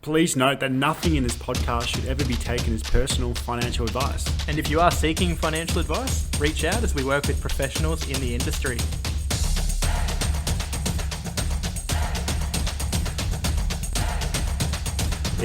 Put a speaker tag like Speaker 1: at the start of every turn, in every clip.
Speaker 1: Please note that nothing in this podcast should ever be taken as personal financial advice.
Speaker 2: And if you are seeking financial advice, reach out as we work with professionals in the industry.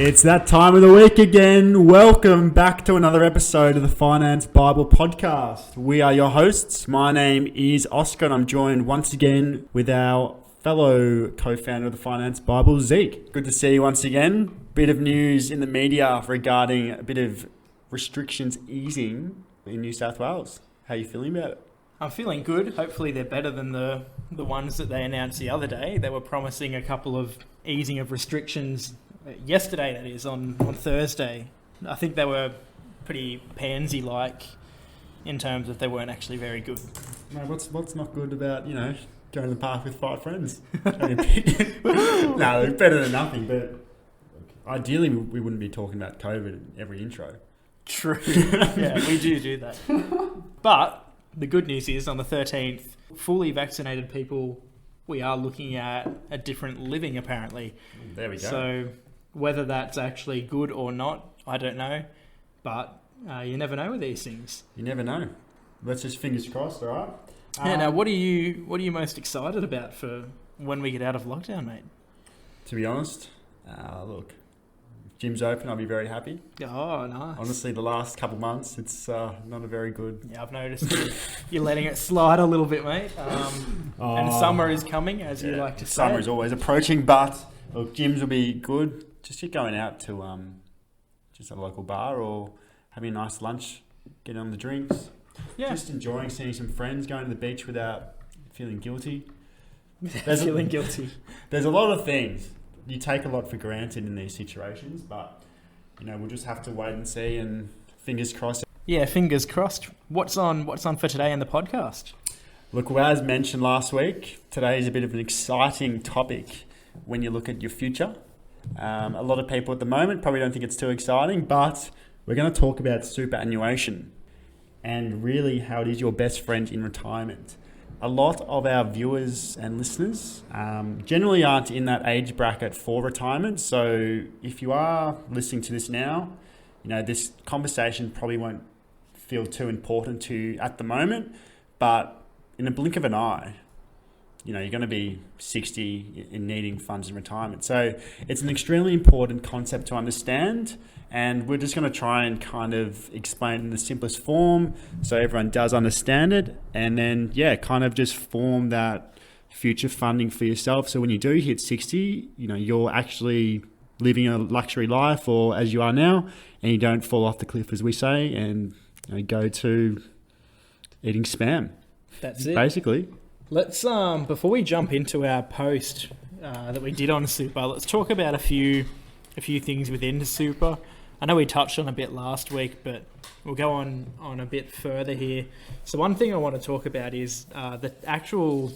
Speaker 1: It's that time of the week again. Welcome back to another episode of the Finance Bible Podcast. We are your hosts. My name is Oscar and I'm joined once again with our fellow co-founder of the Finance Bible, Zeke. Good to see you once again. Bit of news in the media regarding a bit of restrictions easing in New South Wales. How are you feeling about it?
Speaker 2: I'm feeling good. Hopefully they're better than the ones that they announced the other day. They were promising a couple of easing of restrictions yesterday, that is, on Thursday. I think they were pretty pansy-like in terms of they weren't actually very good.
Speaker 1: Mate, what's not good about, going to the park with 5 friends? No, better than nothing, but ideally we wouldn't be talking about COVID in every intro.
Speaker 2: True. Yeah, we do that. But the good news is on the 13th, fully vaccinated people, we are looking at a different living apparently.
Speaker 1: There we go.
Speaker 2: So whether that's actually good or not, I don't know. But you never know with these things.
Speaker 1: You never know. Let's just fingers crossed, all right?
Speaker 2: Yeah, now what are you most excited about for when we get out of lockdown, mate?
Speaker 1: To be honest, look, if gym's open, I'll be very happy.
Speaker 2: Oh, nice.
Speaker 1: Honestly, the last couple months, it's not a very good...
Speaker 2: Yeah, I've noticed you're letting it slide a little bit, mate. And summer is coming, as you like to say.
Speaker 1: Summer is always approaching, but look, gyms will be good. Just get going out to just a local bar or having a nice lunch, getting on the drinks. Yeah. Just enjoying seeing some friends, going to the beach without feeling guilty. There's a lot of things. You take a lot for granted in these situations, but we'll just have to wait and see and fingers crossed.
Speaker 2: Yeah, fingers crossed. What's on for today in the podcast?
Speaker 1: Look, well, as mentioned last week, today is a bit of an exciting topic when you look at your future. A lot of people at the moment probably don't think it's too exciting, but we're going to talk about superannuation and really how it is your best friend in retirement. A lot of our viewers and listeners generally aren't in that age bracket for retirement. So if you are listening to this now, this conversation probably won't feel too important to you at the moment, but in a blink of an eye, you're going to be 60 and needing funds in retirement. So it's an extremely important concept to understand. And we're just going to try and kind of explain it in the simplest form so everyone does understand it. And then, kind of just form that future funding for yourself. So when you do hit 60, you're actually living a luxury life, or as you are now, and you don't fall off the cliff, as we say, and go to eating spam.
Speaker 2: That's it.
Speaker 1: Basically.
Speaker 2: Let's before we jump into our post that we did on Super, let's talk about a few things within Super. I know we touched on a bit last week, but we'll go on a bit further here. So one thing I want to talk about is the actual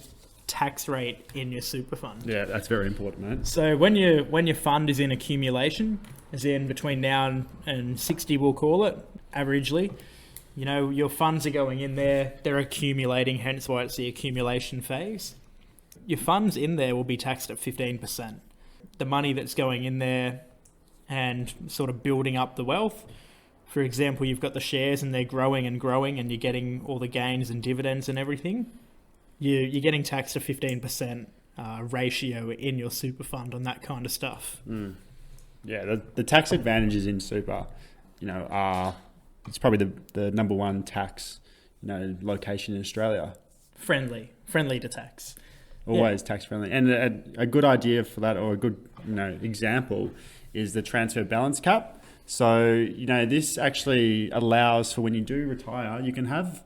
Speaker 2: tax rate in your super fund.
Speaker 1: Yeah, that's very important, mate.
Speaker 2: So when your fund is in accumulation, as in between now and 60, we'll call it, averagely, your funds are going in there, they're accumulating, hence why it's the accumulation phase. Your funds in there will be taxed at 15%. The money that's going in there and sort of building up the wealth. For example, you've got the shares and they're growing and you're getting all the gains and dividends and everything. You're getting taxed a 15% ratio in your super fund on that kind of stuff.
Speaker 1: Yeah, the tax advantages in super, are... It's probably the number one tax, location in Australia.
Speaker 2: Friendly to tax.
Speaker 1: Always tax friendly. And a good idea for that, or a good example, is the transfer balance cap. So, this actually allows for when you do retire, you can have,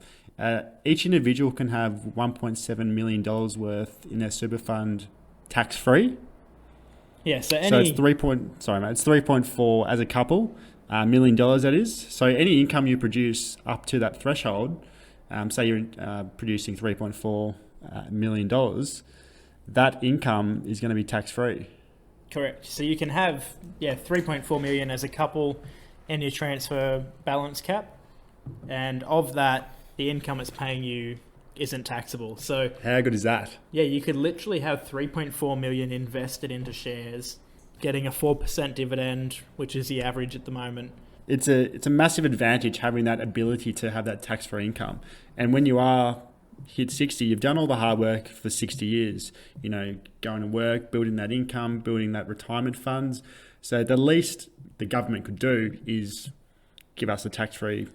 Speaker 1: each individual can have $1.7 million worth in their super fund tax free.
Speaker 2: Yeah, so
Speaker 1: it's 3.4 as a couple. $1 million, that is. So any income you produce up to that threshold, say you're producing $3.4 million, that income is going to be tax-free.
Speaker 2: Correct. So you can have 3.4 million as a couple in your transfer balance cap, and of that, the income it's paying you isn't taxable. So
Speaker 1: how good is that?
Speaker 2: Yeah, you could literally have 3.4 million invested into shares getting a 4% dividend, which is the average at the moment.
Speaker 1: It's a massive advantage having that ability to have that tax-free income. And when you are hit 60, you've done all the hard work for 60 years, going to work, building that income, building that retirement funds. So the least the government could do is give us a tax-free.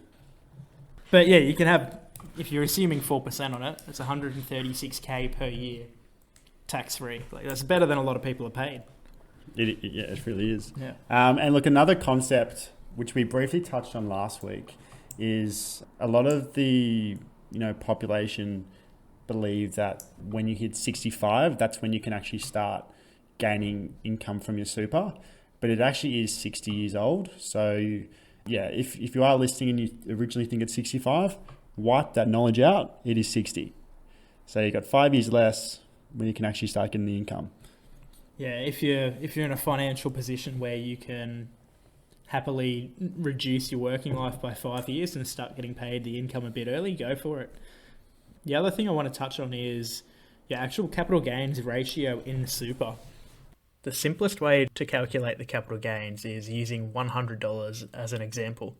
Speaker 2: But yeah, you can have, if you're assuming 4% on it, it's 136K per year tax-free. Like, that's better than a lot of people are paid.
Speaker 1: It really is.
Speaker 2: Yeah.
Speaker 1: And look, another concept which we briefly touched on last week is a lot of the population believe that when you hit 65, that's when you can actually start gaining income from your super. But it actually is 60 years old. So yeah, if you are listening and you originally think it's 65, wipe that knowledge out. It is 60. So you've got 5 years less when you can actually start getting the income.
Speaker 2: Yeah, if you're in a financial position where you can happily reduce your working life by 5 years and start getting paid the income a bit early, go for it. The other thing I want to touch on is your actual capital gains ratio in super. The simplest way to calculate the capital gains is using $100 as an example.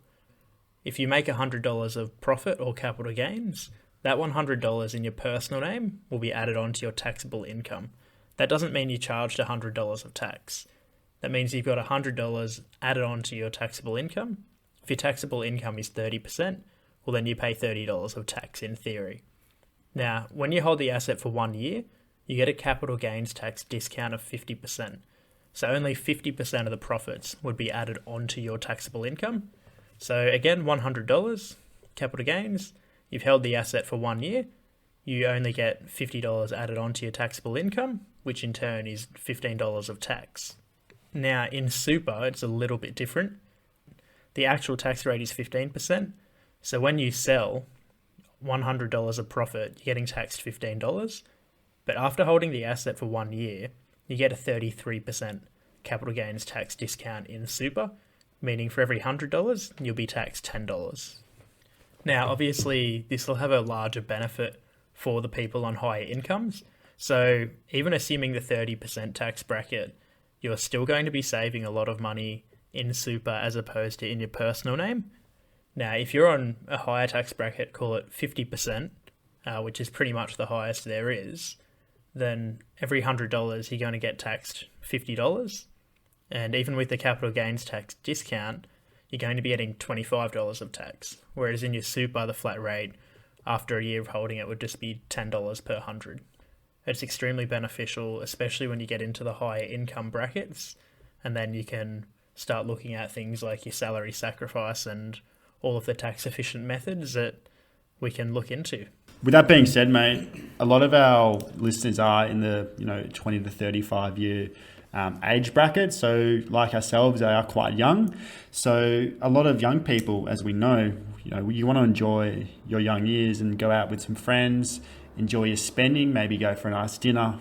Speaker 2: If you make $100 of profit or capital gains, that $100 in your personal name will be added onto your taxable income. That doesn't mean you charged $100 of tax. That means you've got $100 added on to your taxable income. If your taxable income is 30%, well then you pay $30 of tax in theory. Now, when you hold the asset for 1 year, you get a capital gains tax discount of 50%. So only 50% of the profits would be added onto your taxable income. So again, $100, capital gains, you've held the asset for 1 year, you only get $50 added onto your taxable income, which in turn is $15 of tax. Now, in super, it's a little bit different. The actual tax rate is 15%. So when you sell $100 of profit, you're getting taxed $15. But after holding the asset for 1 year, you get a 33% capital gains tax discount in super, meaning for every $100, you'll be taxed $10. Now, obviously, this will have a larger benefit for the people on higher incomes. So even assuming the 30% tax bracket, you're still going to be saving a lot of money in super as opposed to in your personal name. Now, if you're on a higher tax bracket, call it 50%, which is pretty much the highest there is, then every $100 you're going to get taxed $50. And even with the capital gains tax discount, you're going to be getting $25 of tax. Whereas in your super, the flat rate after a year of holding it would just be $10 per 100. It's extremely beneficial, especially when you get into the higher income brackets, and then you can start looking at things like your salary sacrifice and all of the tax efficient methods that we can look into.
Speaker 1: With that being said, mate, a lot of our listeners are in the 20 to 35 year age bracket. So like ourselves, they are quite young. So a lot of young people, as we know, you want to enjoy your young years and go out with some friends, enjoy your spending, maybe go for a nice dinner,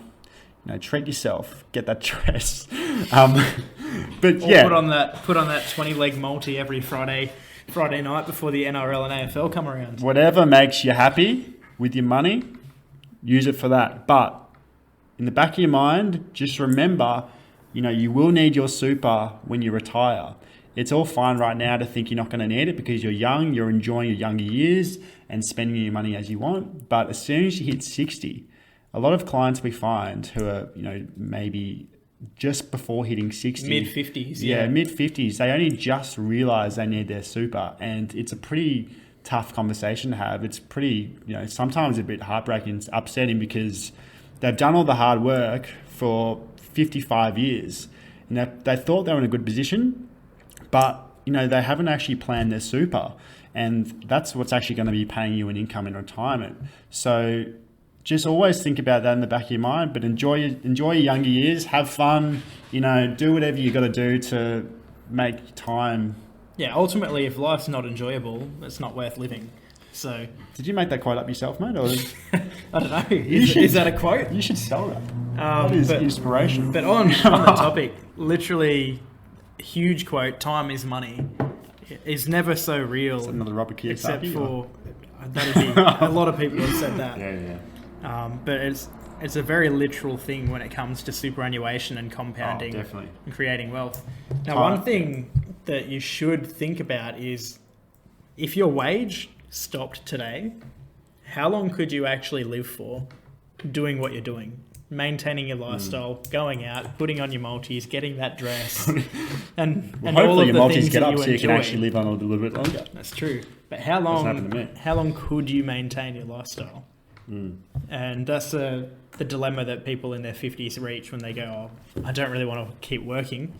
Speaker 1: treat yourself, get that dress. But
Speaker 2: or
Speaker 1: yeah,
Speaker 2: put on that 20-leg multi every Friday night before the NRL and AFL come around.
Speaker 1: Whatever makes you happy with your money, use it for that. But in the back of your mind, just remember, you will need your super when you retire. It's all fine right now to think you're not going to need it because you're young, you're enjoying your younger years and spending your money as you want. But as soon as you hit 60, a lot of clients we find who are, maybe just before hitting 60.
Speaker 2: Mid-50s.
Speaker 1: Yeah, mid-50s. They only just realise they need their super. And it's a pretty tough conversation to have. It's pretty, sometimes a bit heartbreaking and upsetting because they've done all the hard work for 55 years. They thought they were in a good position, but, they haven't actually planned their super. And that's what's actually going to be paying you an income in retirement. So just always think about that in the back of your mind, but enjoy your younger years, have fun, do whatever you got to do to make time.
Speaker 2: Yeah, ultimately, if life's not enjoyable, it's not worth living. So,
Speaker 1: did you make that quote up yourself, mate? Or
Speaker 2: I don't know. Is that a quote?
Speaker 1: You should sell that. That is inspiration.
Speaker 2: But on the topic, literally, huge quote: "Time is money." Is never so real.
Speaker 1: Is that another Robert Kiyosaki?
Speaker 2: Except for that'd be a lot of people have said that.
Speaker 1: Yeah.
Speaker 2: But it's it's a very literal thing when it comes to superannuation and compounding
Speaker 1: definitely.
Speaker 2: and creating wealth. Now, one thing that you should think about is if your wage stopped today, how long could you actually live for doing what you're doing? Maintaining your lifestyle, going out, putting on your multis, getting that dress, and all of
Speaker 1: your
Speaker 2: the
Speaker 1: multis
Speaker 2: things
Speaker 1: get
Speaker 2: that
Speaker 1: up
Speaker 2: you
Speaker 1: so you can
Speaker 2: enjoy.
Speaker 1: actually live on a little bit longer.
Speaker 2: That's true. But how long could you maintain your lifestyle? And that's the dilemma that people in their 50s reach when they go, oh, I don't really want to keep working.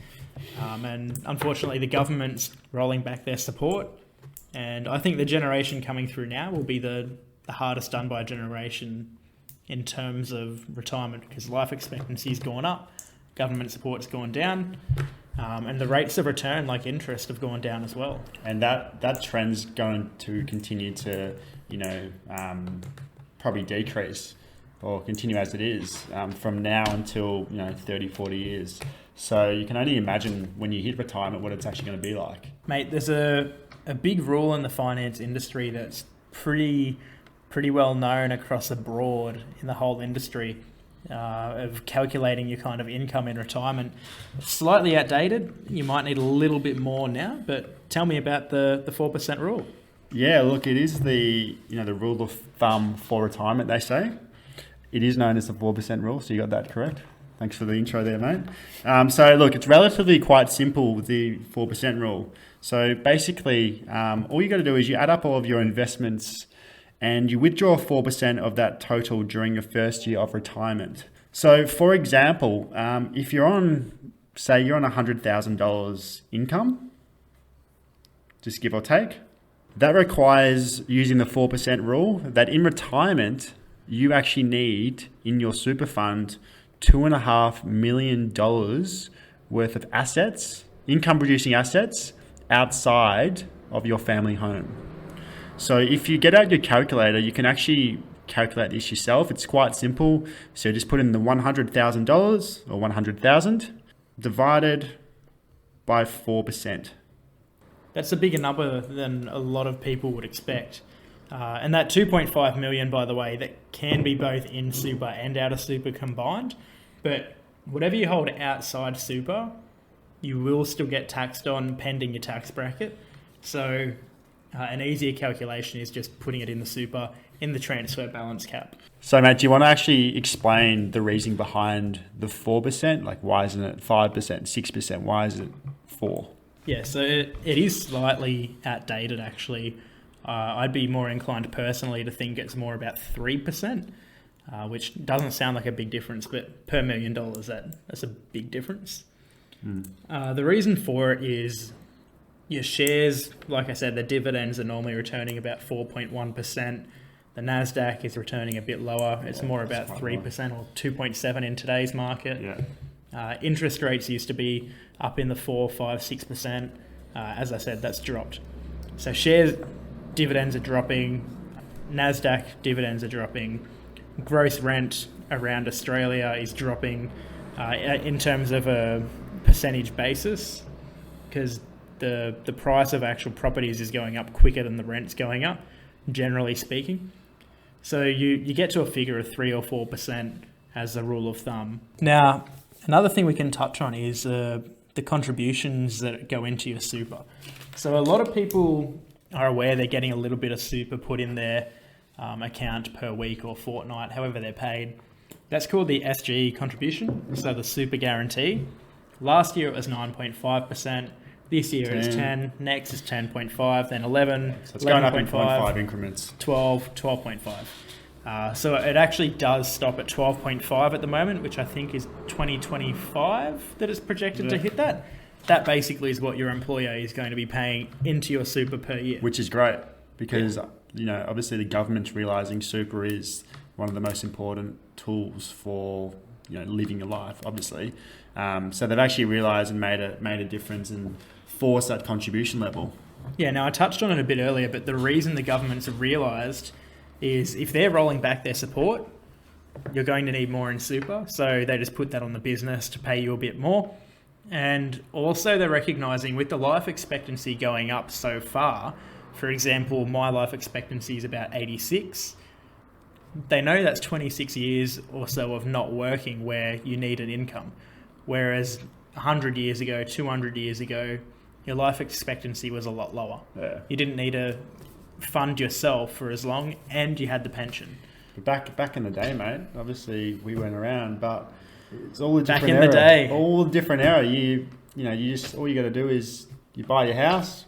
Speaker 2: And unfortunately, the government's rolling back their support. And I think the generation coming through now will be the hardest done by generation in terms of retirement, because life expectancy's gone up, government support's gone down, and the rates of return, like interest, have gone down as well.
Speaker 1: And that trend's going to continue to, probably decrease or continue as it is from now until 30, 40 years. So you can only imagine when you hit retirement what it's actually going to be like.
Speaker 2: Mate, there's a big rule in the finance industry that's pretty well known across abroad in the whole industry of calculating your kind of income in retirement. It's slightly outdated. You might need a little bit more now, but tell me about the 4% rule.
Speaker 1: Yeah, look, it is the rule of thumb for retirement, they say. It is known as the 4% rule, so you got that correct. Thanks for the intro there, mate. So look, it's relatively quite simple with the 4% rule. So basically, all you got to do is you add up all of your investments and you withdraw 4% of that total during your first year of retirement. So for example, if you're on $100,000 income, just give or take, that requires using the 4% rule that in retirement, you actually need in your super fund $2.5 million worth of assets, income producing assets outside of your family home. So if you get out your calculator, you can actually calculate this yourself. It's quite simple. So just put in the $100,000 or 100,000 divided by 4%.
Speaker 2: That's a bigger number than a lot of people would expect. And that 2.5 million, by the way, that can be both in super and out of super combined. But whatever you hold outside super, you will still get taxed on pending your tax bracket. So an easier calculation is just putting it in the super in the transfer balance cap.
Speaker 1: So, Matt, do you want to actually explain the reasoning behind the 4%? Like, why isn't it 5%, 6%? Why is it 4%?
Speaker 2: Yeah, so it is slightly outdated, actually. I'd be more inclined personally to think it's more about 3%, which doesn't sound like a big difference, but per $1 million, that's a big difference. The reason for it is your shares, like I said, the dividends are normally returning about 4.1%. The NASDAQ is returning a bit lower. It's more about 3% or 2.7% in today's market.
Speaker 1: Yeah.
Speaker 2: Interest rates used to be up in the 4, 5, 6%. As I said, that's dropped. So shares dividends are dropping. NASDAQ dividends are dropping. Gross rent around Australia is dropping in terms of a percentage basis, because the price of actual properties is going up quicker than the rent's going up, generally speaking. So you get to a figure of 3 or 4% as a rule of thumb. Now, another thing we can touch on is the contributions that go into your super. So a lot of people are aware they're getting a little bit of super put in their account per week or fortnight, however they're paid. That's called the SGE contribution, so the super guarantee. Last year it was 9.5%. This year it is 10. Next is 10.5, then 11.
Speaker 1: So it's going up in 0.5 increments.
Speaker 2: 12, 12.5. So it actually does stop at 12.5 at the moment, which I think is 2025 that it's projected to hit that. That basically is what your employer is going to be paying into your super per year.
Speaker 1: Which is great because, obviously the government's realising super is one of the most important tools for, living your life, obviously. So they've actually realised and made a difference and forced that contribution level. Yeah,
Speaker 2: now I touched on it a bit earlier, but the reason the governments have realised is if they're rolling back their support, you're going to need more in super. So they just put that on the business to pay you a bit more. And also they're recognising with the life expectancy going up so far, for example, my life expectancy is about 86. they know that's 26 years or so of not working where you need an income. Whereas 100 years ago, 200 years ago, your life expectancy was a lot lower.
Speaker 1: Yeah.
Speaker 2: You didn't need to fund yourself for as long, and you had the pension.
Speaker 1: But back in the day, mate, obviously we weren't around, but it's all a different
Speaker 2: Back in
Speaker 1: era.
Speaker 2: the day.
Speaker 1: All a different era. You just, all you got to do is you buy your house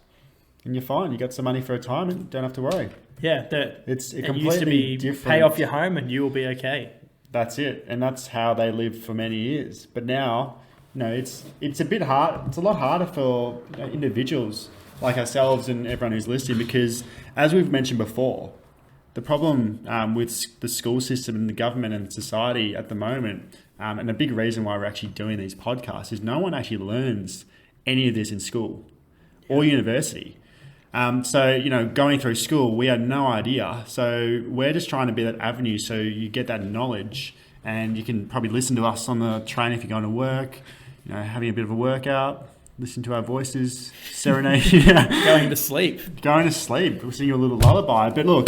Speaker 1: and you're fine. You got some money for retirement, don't have to worry.
Speaker 2: Yeah,
Speaker 1: It's
Speaker 2: it
Speaker 1: completely
Speaker 2: used to be
Speaker 1: different.
Speaker 2: pay off your home and you will be okay.
Speaker 1: That's it, and that's how they lived for many years. But now, it's a bit hard. It's a lot harder for individuals like ourselves and everyone who's listening, because as we've mentioned before, the problem with the school system and the government and society at the moment, and a big reason why we're actually doing these podcasts, is no one actually learns any of this in school or university. So, going through school, we had no idea. So we're just trying to be that avenue so you get that knowledge, and you can probably listen to us on the train if you're going to work, having a bit of a workout, listen to our voices, serenade.
Speaker 2: Going to sleep.
Speaker 1: We'll sing you a little lullaby. But look,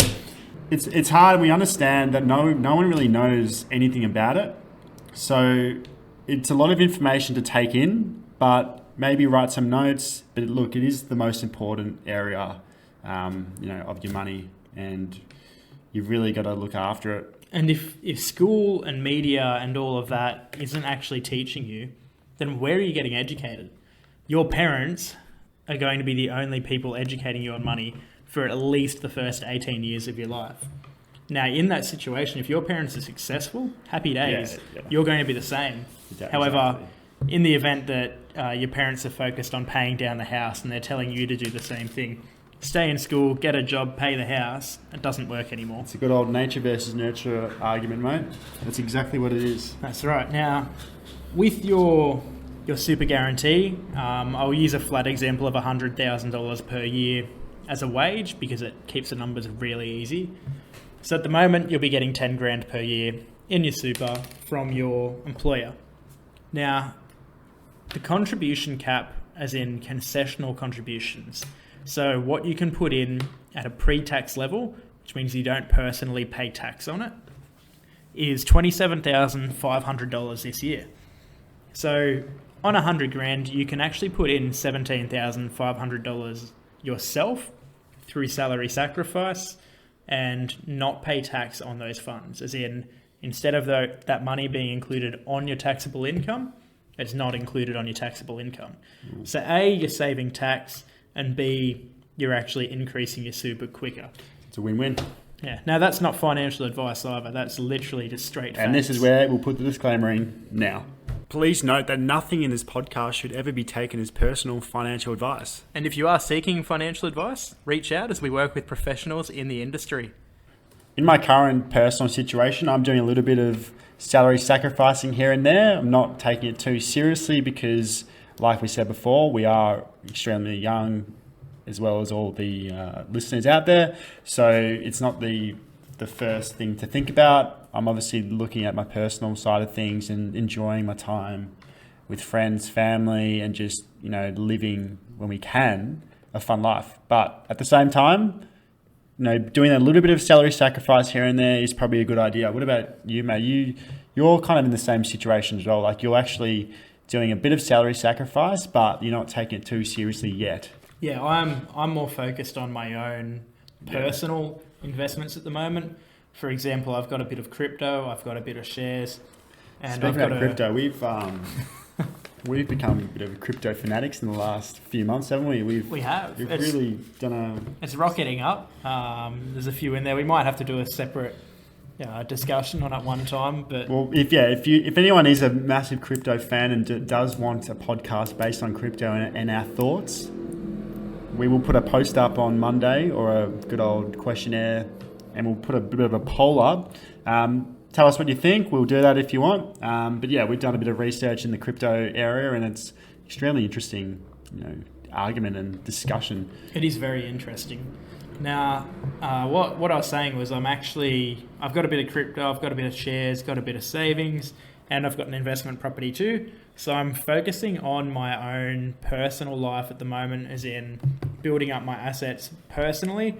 Speaker 1: it's hard. We understand that no one really knows anything about it. So it's a lot of information to take in, but maybe write some notes. But look, it is the most important area, of your money, and you've really got to look after it.
Speaker 2: And if school and media and all of that isn't actually teaching you, then where are you getting educated? Your parents are going to be the only people educating you on money for at least the first 18 years of your life. Now, in that situation, if your parents are successful, happy days, you're going to be the same.
Speaker 1: Yeah,
Speaker 2: However,
Speaker 1: exactly.
Speaker 2: in the event that your parents are focused on paying down the house and they're telling you to do the same thing, stay in school, get a job, pay the house, it doesn't work anymore.
Speaker 1: It's a good old nature versus nurture argument, mate. That's exactly what it is.
Speaker 2: That's right. Now, with your super guarantee, I'll use a flat example of $100,000 per year as a wage because it keeps the numbers really easy. So at the moment, you'll be getting 10 grand per year in your super from your employer. Now, the contribution cap, as in concessional contributions, so what you can put in at a pre-tax level, which means you don't personally pay tax on it, is $27,500 this year. So on 100 grand, you can actually put in $17,500 yourself through salary sacrifice and not pay tax on those funds. As in, instead of that money being included on your taxable income, it's not included on your taxable income. So A, you're saving tax, and B, you're actually increasing your super quicker.
Speaker 1: It's a win-win.
Speaker 2: Yeah. Now, that's not financial advice either. That's literally just straight facts.
Speaker 1: And this is where we'll put the disclaimer in now. Please note that nothing in this podcast should ever be taken as personal financial advice.
Speaker 2: And if you are seeking financial advice, reach out as we work with professionals in the industry.
Speaker 1: In my current personal situation, I'm doing a little bit of salary sacrificing here and there. I'm not taking it too seriously because, like we said before, we are extremely young, as well as all the listeners out there. So it's not the first thing to think about. I'm obviously looking at my personal side of things and enjoying my time with friends, family, and just, living when we can a fun life. But at the same time, doing a little bit of salary sacrifice here and there is probably a good idea. What about you, mate? You're kind of in the same situation as well. Like, you're actually doing a bit of salary sacrifice, but you're not taking it too seriously yet.
Speaker 2: Yeah, I'm more focused on my own personal investments at the moment. For example, I've got a bit of crypto, I've got a bit of shares. And
Speaker 1: Speaking of crypto, we've become a bit of crypto fanatics in the last few months, haven't we?
Speaker 2: We have.
Speaker 1: We've really done a...
Speaker 2: It's rocketing up. There's a few in there. We might have to do a separate discussion on it one time. But
Speaker 1: if anyone is a massive crypto fan and does want a podcast based on crypto and our thoughts, we will put a post up on Monday, or a good old questionnaire, and we'll put a bit of a poll up. Tell us what you think. We'll do that if you want. But yeah, we've done a bit of research in the crypto area, and it's extremely interesting, argument and discussion.
Speaker 2: It is very interesting. Now, what I was saying was I've got a bit of crypto, I've got a bit of shares, got a bit of savings, and I've got an investment property too. So I'm focusing on my own personal life at the moment, as in building up my assets personally,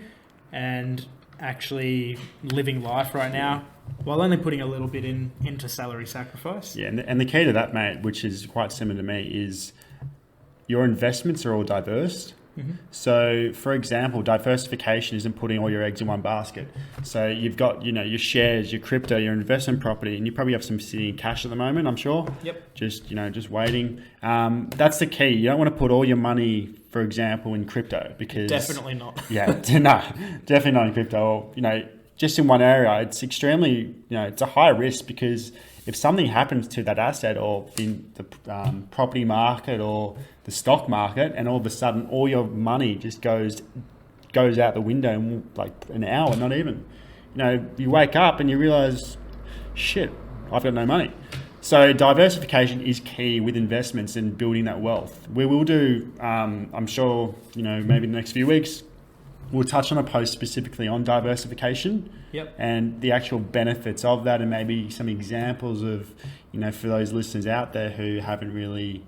Speaker 2: and actually living life right now while only putting a little bit into salary sacrifice.
Speaker 1: Yeah, and the key to that, mate, which is quite similar to me, is your investments are all diverse.
Speaker 2: Mm-hmm.
Speaker 1: So, for example, diversification isn't putting all your eggs in one basket. So you've got, your shares, your crypto, your investment property, and you probably have some sitting in cash at the moment, I'm sure.
Speaker 2: Yep.
Speaker 1: Just waiting. That's the key. You don't want to put all your money, for example, in crypto because...
Speaker 2: Definitely not.
Speaker 1: Yeah, no, definitely not in crypto. Or, just in one area, it's extremely, it's a high risk because if something happens to that asset or in the property market or the stock market, and all of a sudden all your money just goes out the window in like an hour, not even. You wake up and you realize, shit, I've got no money. So diversification is key with investments and building that wealth. We will do, I'm sure, maybe in the next few weeks, we'll touch on a post specifically on diversification.
Speaker 2: Yep.
Speaker 1: And the actual benefits of that, and maybe some examples of, for those listeners out there who haven't really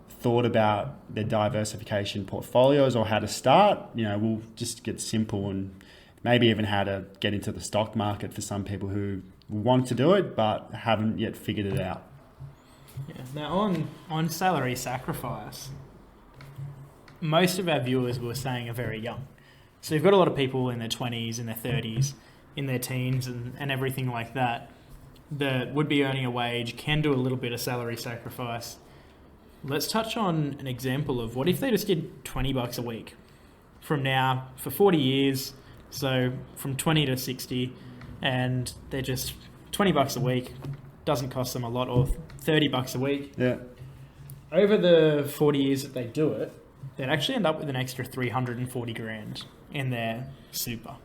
Speaker 1: thought about their diversification portfolios or how to start, we'll just get simple and maybe even how to get into the stock market for some people who want to do it but haven't yet figured it out.
Speaker 2: Yeah. Now on salary sacrifice, most of our viewers were saying are very young. So you've got a lot of people in their 20s, in their 30s, in their teens and everything like that would be earning a wage, can do a little bit of salary sacrifice. Let's touch on an example of what if they just did $20 a week from now for 40 years, so from 20 to 60, and they're just $20 a week, doesn't cost them a lot, or $30 a week.
Speaker 1: Yeah.
Speaker 2: Over the 40 years that they do it, they'd actually end up with an extra 340 grand in their super.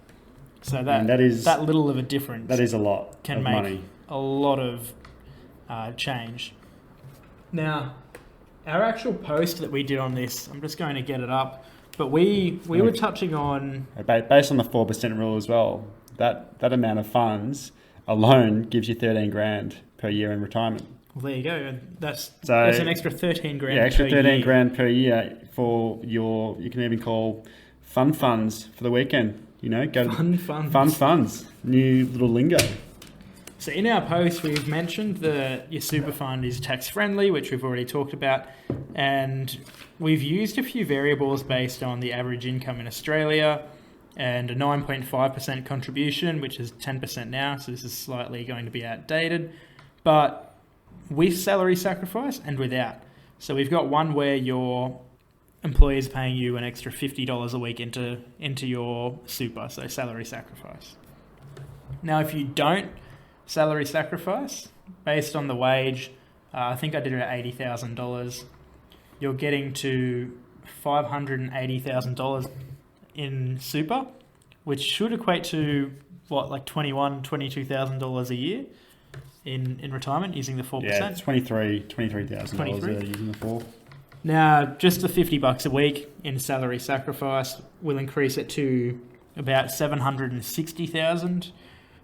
Speaker 2: So that little of a difference.
Speaker 1: That is a lot.
Speaker 2: Can
Speaker 1: of
Speaker 2: make
Speaker 1: money.
Speaker 2: a lot of change. Now, our actual post that we did on this, I'm just going to get it up, but we were touching on...
Speaker 1: Based on the 4% rule as well, that amount of funds alone gives you 13 grand per year in retirement.
Speaker 2: Well, there you go. That's an extra 13 grand per year.
Speaker 1: Yeah, extra 13 grand per year for you can even call fun funds for the weekend. Go to fun funds. New little lingo.
Speaker 2: So in our post, we've mentioned that your super fund is tax friendly, which we've already talked about. And we've used a few variables based on the average income in Australia and a 9.5% contribution, which is 10% now. So this is slightly going to be outdated, but with salary sacrifice and without. So we've got one where your employer is paying you an extra $50 a week into your super, so salary sacrifice. Now, if you don't salary sacrifice, based on the wage, I think I did it at $80,000, you're getting to $580,000 in super, which should equate to like $22,000 a year in retirement using the 4%.
Speaker 1: Yeah, it's $23,000 using the 4%.
Speaker 2: Now, just the $50 a week in salary sacrifice will increase it to about $760,000,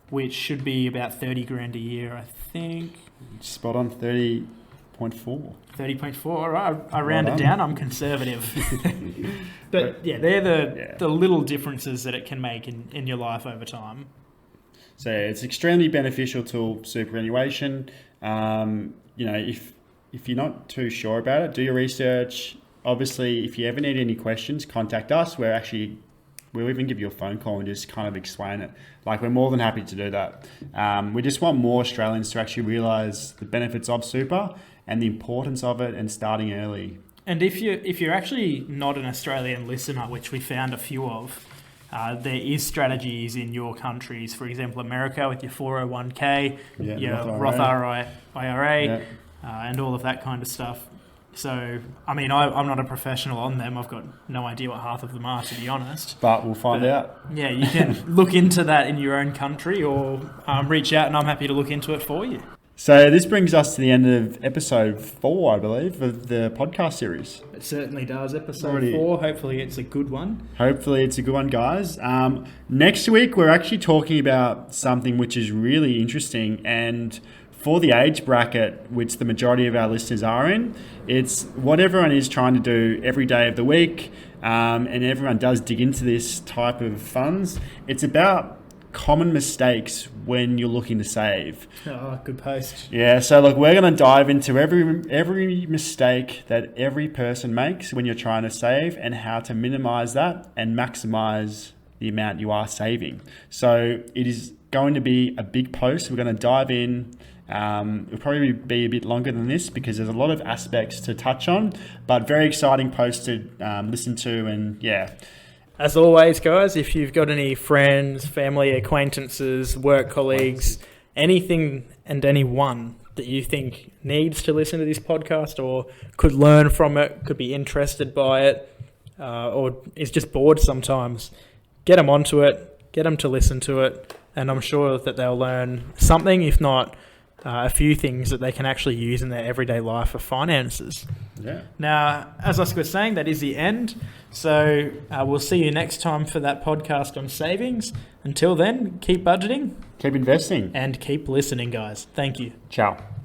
Speaker 2: which should be about 30 grand a year, I think.
Speaker 1: Spot on, 30.4.
Speaker 2: 30.4. All right, I rounded down. I'm conservative. But yeah, they're the little differences that it can make in your life over time.
Speaker 1: So it's extremely beneficial to superannuation. If you're not too sure about it, do your research. Obviously, if you ever need any questions, contact us. We'll even give you a phone call and just kind of explain it. We're more than happy to do that. We just want more Australians to actually realise the benefits of super and the importance of it and starting early.
Speaker 2: And if you're actually not an Australian listener, which we found a few of, there is strategies in your countries. For example, America with your 401k, your Roth IRA, and all of that kind of stuff. So, I'm not a professional on them. I've got no idea what half of them are, to be honest.
Speaker 1: But we'll find out.
Speaker 2: Yeah, you can look into that in your own country or reach out and I'm happy to look into it for you.
Speaker 1: So this brings us to the end of episode 4, I believe, of the podcast series.
Speaker 2: It certainly does. Episode 4. Hopefully it's a good one.
Speaker 1: Hopefully it's a good one, guys. Next week, we're actually talking about something which is really interesting and for the age bracket, which the majority of our listeners are in, it's what everyone is trying to do every day of the week, and everyone does dig into this type of funds. It's about common mistakes when you're looking to save.
Speaker 2: Oh, good post.
Speaker 1: Yeah, so look, we're going to dive into every mistake that every person makes when you're trying to save and how to minimize that and maximize the amount you are saving. So it is going to be a big post. We're going to dive in. It'll probably be a bit longer than this because there's a lot of aspects to touch on, but very exciting post to listen to. And yeah.
Speaker 2: As always, guys, if you've got any friends, family, acquaintances, work colleagues, anything and anyone that you think needs to listen to this podcast or could learn from it, could be interested by it, or is just bored sometimes, get them onto it, get them to listen to it, and I'm sure that they'll learn something, if not a few things that they can actually use in their everyday life of finances.
Speaker 1: Yeah.
Speaker 2: Now, as I was saying, that is the end. So we'll see you next time for that podcast on savings. Until then, keep budgeting.
Speaker 1: Keep investing.
Speaker 2: And keep listening, guys. Thank you.
Speaker 1: Ciao.